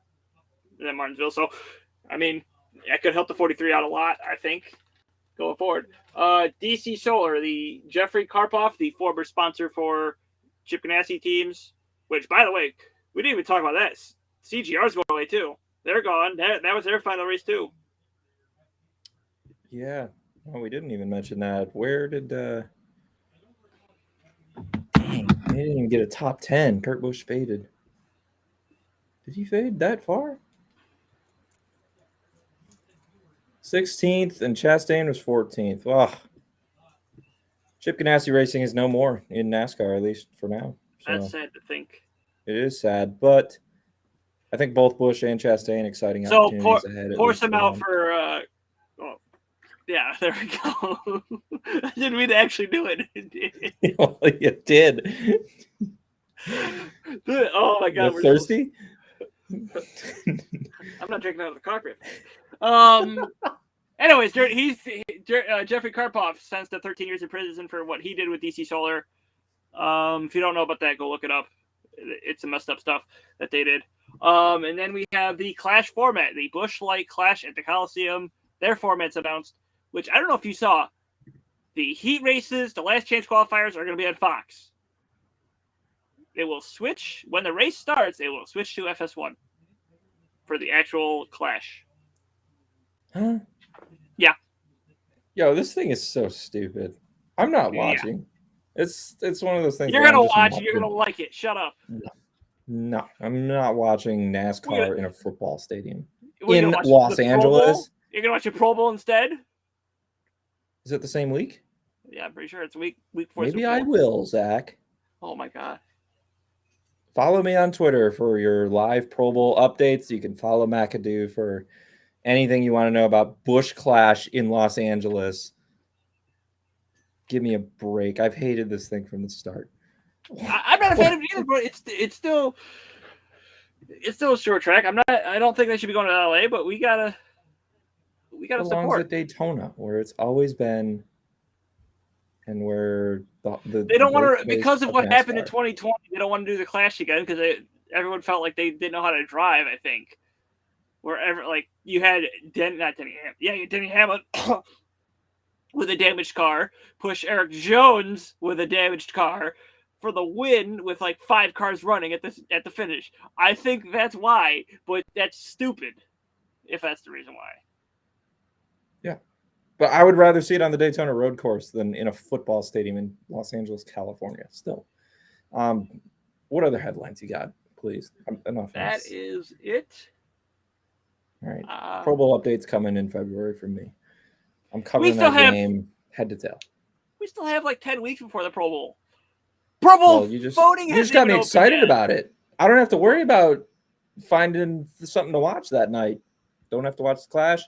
and then Martinsville. So, I mean, that could help the 43 out a lot, I think, going forward. DC Solar, the Jeffrey Karpoff, the former sponsor for Chip Ganassi teams, which, by the way, we didn't even talk about that. CGR's going away, too. They're gone. That was their final race, too. Yeah. Oh, we didn't even mention that. Where did... Dang, they didn't even get a top 10. Kurt Busch faded. Did he fade that far? 16th, and Chastain was 14th. Oh. Chip Ganassi Racing is no more in NASCAR, at least for now. So That's sad to think. it is sad, but I think both Busch and Chastain exciting opportunities ahead. Pour some out for yeah, there we go. I didn't mean to actually do it. Well, you did. Oh my God, You're thirsty? I'm not drinking out of the cockpit. Anyways, Jeffrey Karpoff sentenced to 13 years in prison for what he did with DC Solar. If you don't know about that, go look it up. It's some messed up stuff that they did. And then we have the Clash format, the Busch Light Clash at the Coliseum. Their format's announced, which I don't know if you saw. The heat races, the last chance qualifiers are going to be on Fox. It will switch when the race starts. It will switch to FS1 for the actual Clash. Huh? Yeah. Yo, this thing is so stupid. I'm not watching. Yeah. It's one of those things. You're gonna watch it. You're gonna like it. Shut up. No, I'm not watching NASCAR in a football stadium in Los Angeles. You're gonna watch a Pro Bowl instead. Is it the same week? Yeah, I'm pretty sure it's week 4. Maybe I will, Zach. Oh my God. Follow me on Twitter for your live Pro Bowl updates. You can follow McAdoo for anything you want to know about Busch Clash in Los Angeles. Give me a break. I've hated this thing from the start. I'm not a fan of it either, but it's still a short track. I don't think they should be going to LA, but we gotta support at Daytona, where it's always been, and where they don't want to, because of what happened in 2020. They don't want to do the Clash again because everyone felt like they didn't know how to drive. I think wherever, like, you had Denny Hamlin with a damaged car push Eric Jones with a damaged car for the win with like 5 cars running at the finish. I think that's why, but that's stupid if that's the reason why. Yeah. But I would rather see it on the Daytona road course than in a football stadium in Los Angeles, California. Still. What other headlines you got, please? Enough. That is it. All right. Pro Bowl updates coming in February from me. I'm covering game head to tail. We still have like 10 weeks before the Pro Bowl. Pro Bowl voting you just got me excited about it. I don't have to worry about finding something to watch that night. Don't have to watch the Clash.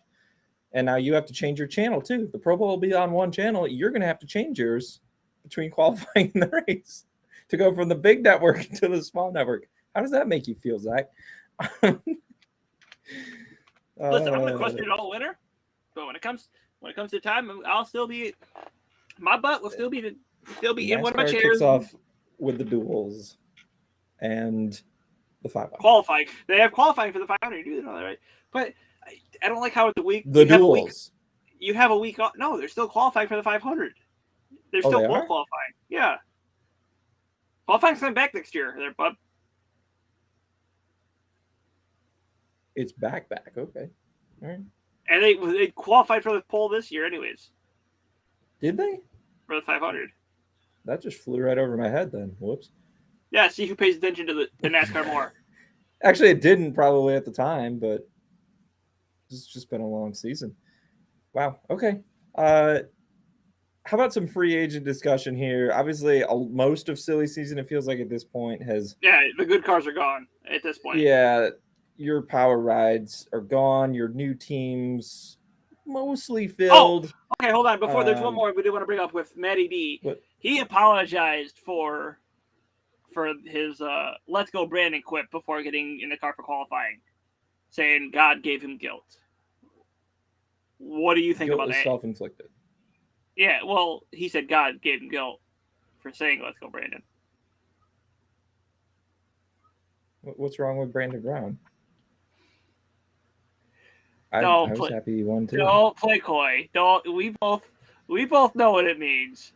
And now you have to change your channel too. The Pro Bowl will be on one channel. You're going to have to change yours between qualifying and the race to go from the big network to the small network. How does that make you feel, Zach? Listen, I'm going to question it all winter. But when it comes to time, I'll still be. My butt will still be in one of my chairs. Kicks off with the duels and the 500. Qualifying. They have qualifying for the 500. You do know that, right? But I don't like how the week the duels. You have a week off. No, they're still qualifying for the 500. They're still both qualifying. Yeah. Qualifying's coming back next year. They're bud. It's back. Okay. All right. And they qualified for the pole this year, anyways. Did they? For the 500. That just flew right over my head then. Whoops. Yeah, see who pays attention to the NASCAR more. Actually, it didn't probably at the time, but it's just been a long season. Wow. Okay. How about some free agent discussion here? Obviously, most of silly season, it feels like at this point has. Yeah, the good cars are gone at this point. Yeah, your power rides are gone. Your new teams mostly filled. Okay, hold on. Before there's one more we do want to bring up with Matty D. What? He apologized for his "Let's Go Brandon" quip before getting in the car for qualifying, saying God gave him guilt. What do you think Guilt about is that? self-inflicted. Yeah, well, he said God gave him guilt for saying "Let's Go Brandon." What's wrong with Brandon Brown? I was happy he won too. Don't play coy. Don't. We both know what it means.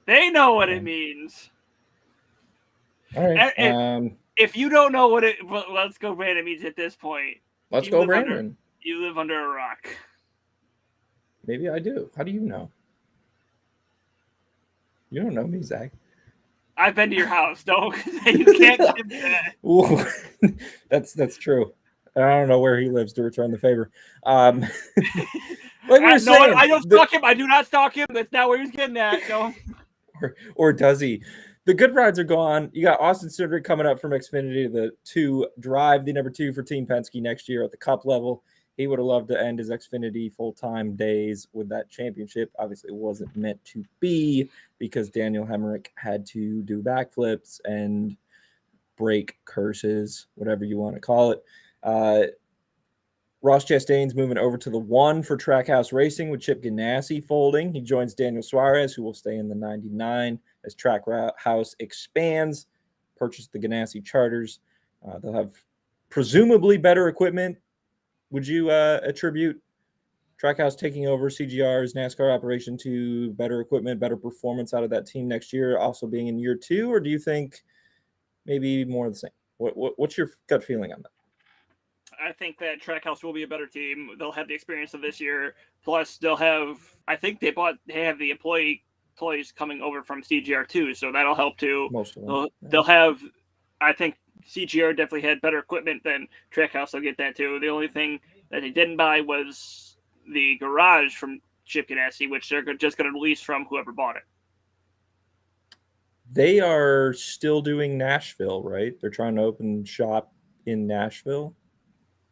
They know what it means. All right. If you don't know what "Let's Go Brandon" means at this point, let's go Brandon. You live under a rock. Maybe I do. How do you know? You don't know me, Zach. I've been to your house. Don't. You can't give that. Ooh, that's true. I don't know where he lives to return the favor. Like we were saying, I don't stalk him. I do not stalk him. That's not where he's getting at. No. Or does he? The good rides are gone. You got Austin Stuart coming up from Xfinity to drive the number 2 for Team Penske next year at the Cup level. He would have loved to end his Xfinity full-time days with that championship. Obviously, it wasn't meant to be because Daniel Hemrick had to do backflips and break curses, whatever you want to call it. Ross Chastain's moving over to the 1 for Trackhouse Racing with Chip Ganassi folding. He joins Daniel Suarez, who will stay in the 99 as Trackhouse expands. Purchase the Ganassi charters. They'll have presumably better equipment. Would you attribute Trackhouse taking over CGR's NASCAR operation to better equipment, better performance out of that team next year, also being in year 2? Or do you think maybe more of the same? What's your gut feeling on that? I think that Trackhouse will be a better team. They'll have the experience of this year. Plus, they'll have. I think they have the employees coming over from CGR too, so that'll help too. Most of them. They'll have. I think CGR definitely had better equipment than Trackhouse. They'll get that too. The only thing that they didn't buy was the garage from Chip Ganassi, which they're just going to release from whoever bought it. They are still doing Nashville, right? They're trying to open shop in Nashville.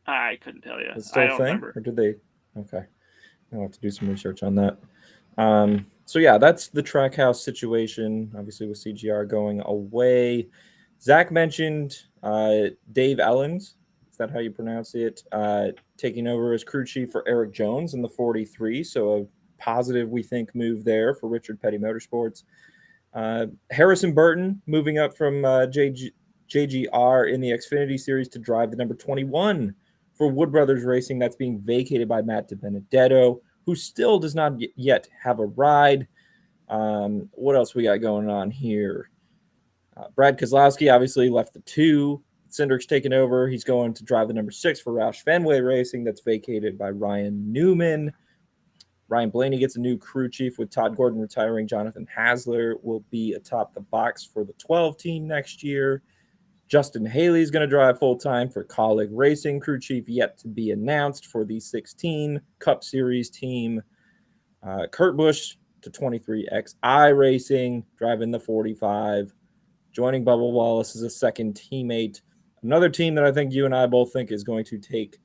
I couldn't tell you. Is it still I a don't thing? remember. Or did they? Okay. I'll have to do some research on that. So, yeah, that's the Trackhouse situation, obviously, with CGR going away. Zach mentioned Dave Ellens. Is that how you pronounce it? Taking over as crew chief for Eric Jones in the 43. So, a positive, we think, move there for Richard Petty Motorsports. Harrison Burton moving up from JGR in the Xfinity Series to drive the number 21 for Wood Brothers Racing. That's being vacated by Matt DiBenedetto, who still does not yet have a ride. What else we got going on here? Brad Keselowski obviously left the 2. Cindric's taken over. He's going to drive the number 6 for Roush Fenway Racing. That's vacated by Ryan Newman. Ryan Blaney gets a new crew chief with Todd Gordon retiring. Jonathan Hasler will be atop the box for the 12 team next year. Justin Haley is going to drive full-time for Colleague Racing. Crew chief yet to be announced for the 16 Cup Series team. Kurt Busch to 23XI Racing, driving the 45. Joining Bubba Wallace as a second teammate. Another team that I think you and I both think is going to take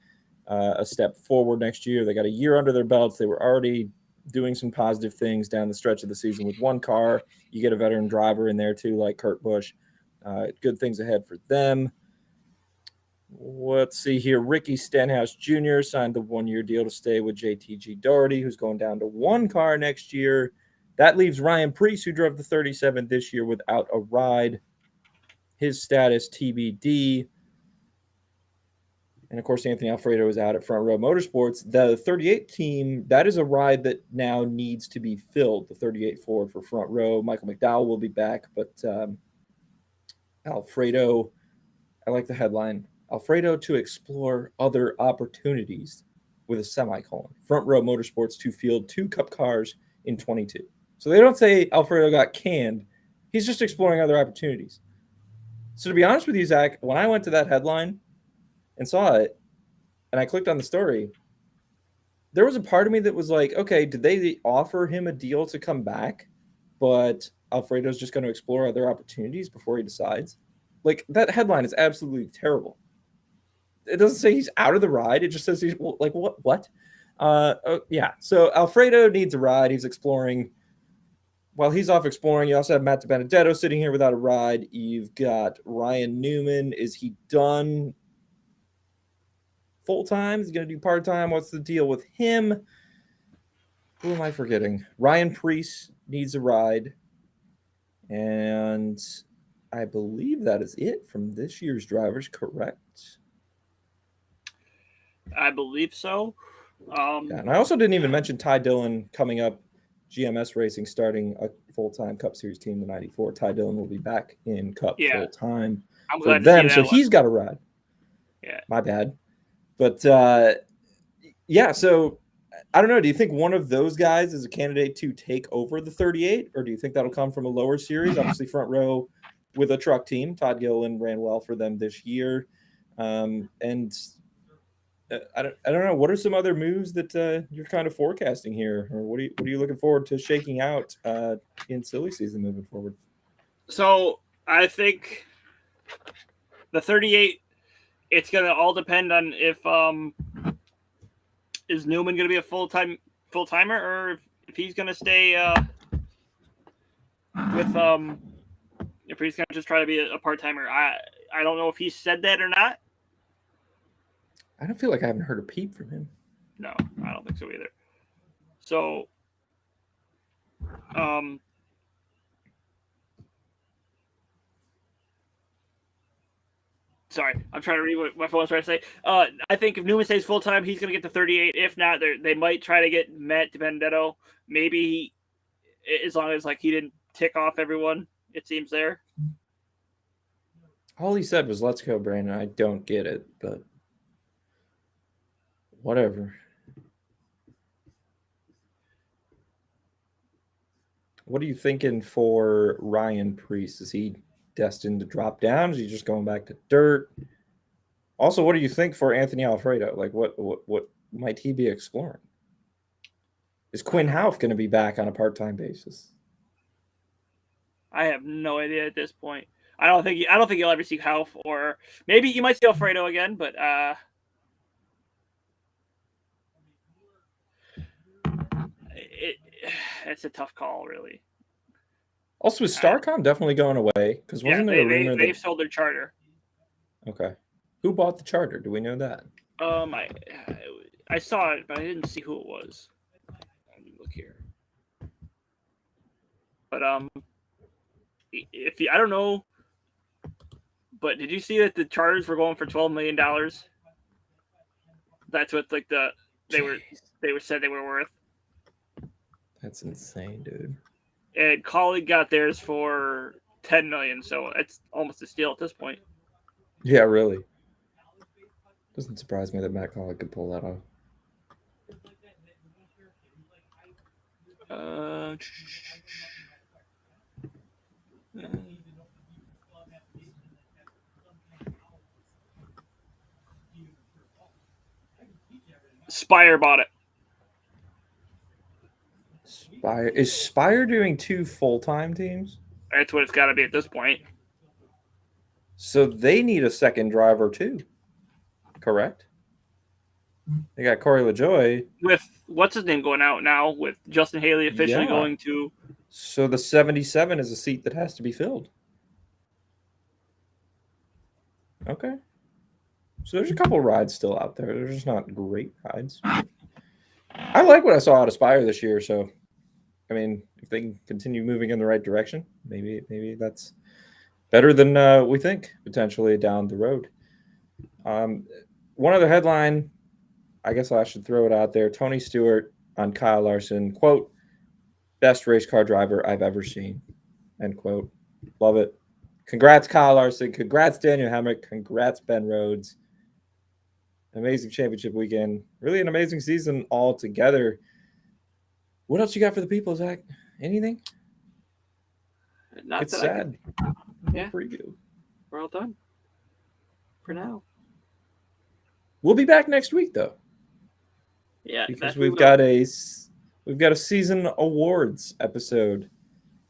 a step forward next year. They got a year under their belts. They were already doing some positive things down the stretch of the season with one car. You get a veteran driver in there too, like Kurt Busch. Good things ahead for them. Let's see here. Ricky Stenhouse Jr. signed the 1-year deal to stay with JTG Daugherty, who's going down to one car next year. That leaves Ryan Preece, who drove the 37 this year, without a ride. His status TBD. And, of course, Anthony Alfredo is out at Front Row Motorsports. The 38 team, that is a ride that now needs to be filled, the 38 Ford for Front Row. Michael McDowell will be back, but Alfredo, I like the headline. Alfredo to explore other opportunities with a semicolon. Front Row Motorsports to field 2 Cup cars in 22. So they don't say Alfredo got canned. He's just exploring other opportunities. So to be honest with you, Zach, when I went to that headline and saw it, and I clicked on the story, there was a part of me that was like, okay, did they offer him a deal to come back, but Alfredo's just going to explore other opportunities before he decides? Like, that headline is absolutely terrible. It doesn't say he's out of the ride. It just says he's like, what? Yeah. So Alfredo needs a ride. He's exploring. While he's off exploring, you also have Matt DiBenedetto sitting here without a ride. You've got Ryan Newman. Is he done full-time? Is he going to do part-time? What's the deal with him? Who am I forgetting? Ryan Preece needs a ride. And I believe that is it from this year's drivers, correct? I believe so. Yeah, and I also didn't even mention Ty Dillon coming up, GMS Racing starting a full-time Cup Series team in '94. Ty Dillon will be back in Cup full-time for them, so he's got a ride. Yeah, my bad. But yeah, so I don't know. Do you think one of those guys is a candidate to take over the 38, or do you think that'll come from a lower series? Obviously, Front Row with a truck team. Todd Gilliland ran well for them this year, and I don't know. What are some other moves that you're kind of forecasting here, or what are you looking forward to shaking out in silly season moving forward? So I think the 38. It's gonna all depend on if is Newman gonna be a full timer, or if he's gonna stay with if he's gonna just try to be a part timer. I don't know if he said that or not. I don't feel like I haven't heard a peep from him. No, I don't think so either. So, sorry, I'm trying to read what my phone's trying to say. I think if Newman stays full time, he's going to get to 38. If not, they might try to get Matt DiBenedetto. Maybe as long as like he didn't tick off everyone, it seems there. All he said was "Let's go, Brandon." I don't get it, but whatever. What are you thinking for Ryan Preece? Is he destined to drop down? Is he just going back to dirt? Also, what do you think for Anthony Alfredo? Like, what might he be exploring? Is Quinn Houff going to be back on a part-time basis? I have no idea at this point. I don't think you'll ever see Houff, or maybe you might see Alfredo again, but it's a tough call, really. Also, is Starcom definitely going away? Because wasn't there a rumor they've sold their charter? Okay, who bought the charter? Do we know that? I saw it, but I didn't see who it was. Let me look here. But I don't know. But did you see that the charters were going for $12 million? That's what like they said they were worth. That's insane, dude. And Colleague got theirs for $10 million, so it's almost a steal at this point. Yeah, really. Doesn't surprise me that Matt Colleague could pull that off. Spire bought it. Is Spire doing 2 full-time teams? That's what it's got to be at this point. So they need a second driver too, correct? They got Corey LaJoie. With what's his name going out now, with Justin Haley officially going to. So the 77 is a seat that has to be filled. Okay. So there's a couple rides still out there. They're just not great rides. I like what I saw out of Spire this year. So, I mean, if they can continue moving in the right direction, maybe that's better than we think potentially down the road. One other headline, I guess I should throw it out there. Tony Stewart on Kyle Larson, quote, "Best race car driver I've ever seen," end quote. Love it. Congrats, Kyle Larson. Congrats, Daniel Hemrick. Congrats, Ben Rhodes. Amazing championship weekend. Really an amazing season altogether. What else you got for the people, Zach? Anything? Not It's that sad. Yeah. Preview. We're all done for now. We'll be back next week though. Yeah, Because we've got a season awards episode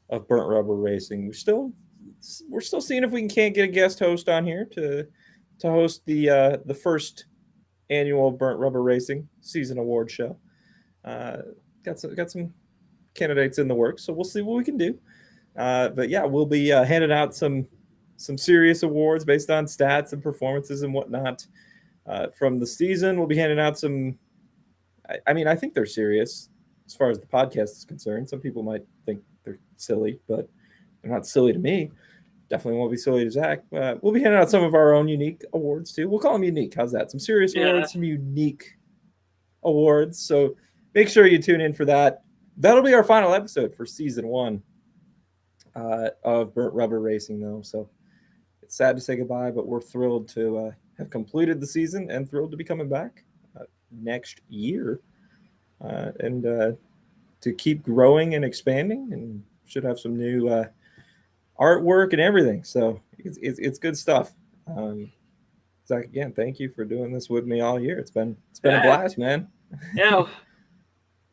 of Burnt Rubber Racing. We're still seeing if we can't get a guest host on here to host the first annual Burnt Rubber Racing season award show. Got some candidates in the works, so we'll see what we can do. But yeah, we'll be handing out some serious awards based on stats and performances and whatnot from the season. We'll be handing out some. I mean, I think they're serious as far as the podcast is concerned. Some people might think they're silly, but they're not silly to me. Definitely won't be silly to Zach. We'll be handing out some of our own unique awards too. We'll call them unique. How's that? Some serious awards, some unique awards. So make sure you tune in for that. That'll be our final episode for season 1 of Burnt Rubber Racing, though. So it's sad to say goodbye, but we're thrilled to have completed the season and thrilled to be coming back next year and to keep growing and expanding, and should have some new artwork and everything. So it's good stuff. Zach, again, thank you for doing this with me all year. It's been a blast, man. Yeah.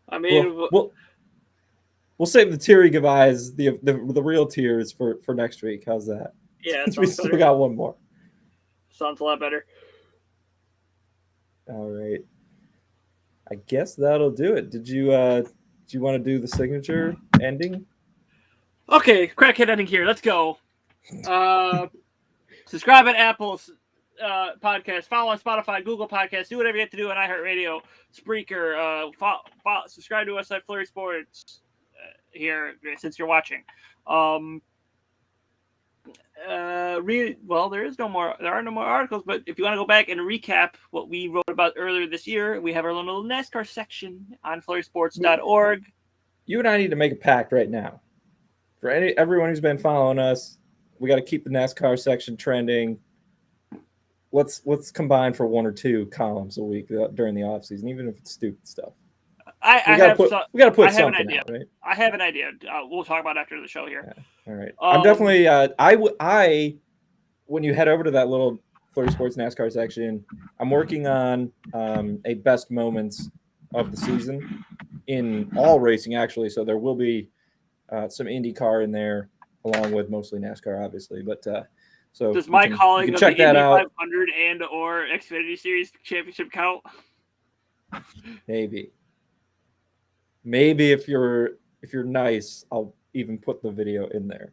I mean, we'll save the teary goodbyes, the real tears for next week. How's that? Yeah, we still got one more. Sounds a lot better. All right. I guess that'll do it. Did you want to do the signature ending? Okay, crackhead ending here. Let's go. Subscribe at Apple's podcast. Follow on Spotify, Google Podcasts. Do whatever you have to do on iHeartRadio, Spreaker. Subscribe to us at Flurry Sports here since you're watching. There are no more articles, but if you want to go back and recap what we wrote about earlier this year, we have our little NASCAR section on flurrysports.org. You and I need to make a pact right now. For everyone who's been following us, we got to keep the NASCAR section trending. Let's combine for 1 or 2 columns a week during the off season, even if it's stupid stuff. We got to put something out, right? I have an idea. We'll talk about it after the show here. Yeah. All right. I'm definitely. I when you head over to that little Flurry Sports NASCAR section, I'm working on a best moments of the season in all racing, actually. So there will be some IndyCar in there, along with mostly NASCAR, obviously. But so does my calling of check the that Indy out. 500 and or Xfinity Series championship count? Maybe if you're nice, I'll even put the video in there.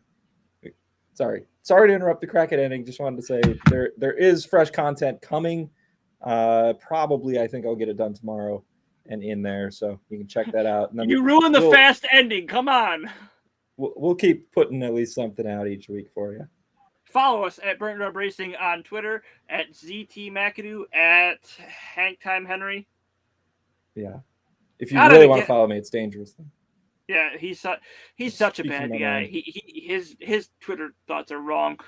Sorry to interrupt the crackhead ending. Just wanted to say there is fresh content coming. Probably I think I'll get it done tomorrow and in there, so you can check that out. And then you ruined the fast ending. Come on. We'll keep putting at least something out each week for you. Follow us at Burnt Rubber Racing on Twitter, at ZT McAdoo, at HankTimeHenry. Yeah. If you really want to follow me, it's dangerous. Yeah, he's such a bad guy. His Twitter thoughts are wrong.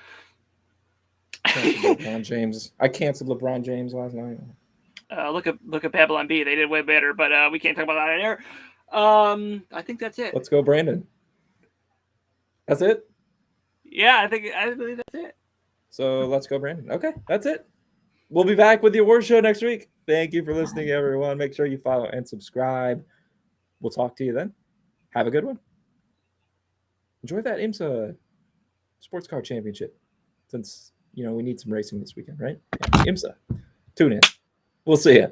LeBron James. I canceled LeBron James last night. Look at Babylon B. They did way better, but we can't talk about that on air. I think that's it. Let's go, Brandon. That's it? Yeah, I believe that's it. So let's go, Brandon. Okay, that's it. We'll be back with the award show next week. Thank you for listening, everyone. Make sure you follow and subscribe. We'll talk to you then. Have a good one. Enjoy that IMSA Sports Car Championship, since we need some racing this weekend, right? Yeah, IMSA. Tune in. We'll see you.